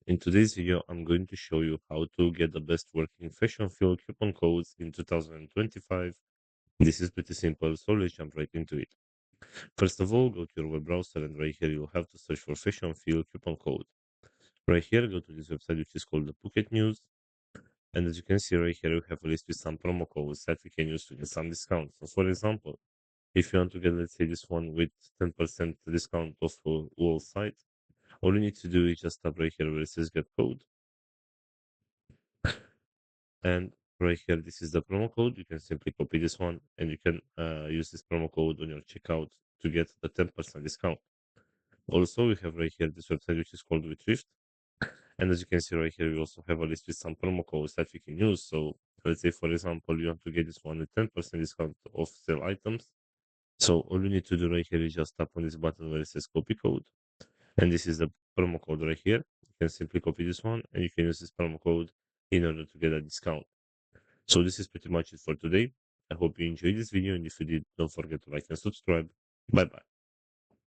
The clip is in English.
In today's video, I'm going to show you how to get the best working Fashionphile coupon codes in 2025. This is pretty simple, so let's jump right into it. First of all, go to your web browser and right here you'll have to search for Fashionphile coupon code. Right here, go to this website which is called the Phuket News. And as you can see right here, you have a list with some promo codes that we can use to get some discounts. So for example, if you want to get, let's say, this one with 10% discount off all site, all you need to do is just tap right here where it says get code. And right here, this is the promo code. You can simply copy this one and you can use this promo code on your checkout to get the 10% discount. Also, we have right here this website which is called Retrieved. And as you can see right here, we also have a list with some promo codes that we can use. So let's say, for example, you want to get this one with 10% discount off sale items. So all you need to do right here is just tap on this button where it says copy code. And this is the promo code right here. You can simply copy this one and you can use this promo code in order to get a discount. So this is pretty much it for today. I hope you enjoyed this video, and if you did, don't forget to like and subscribe. Bye bye.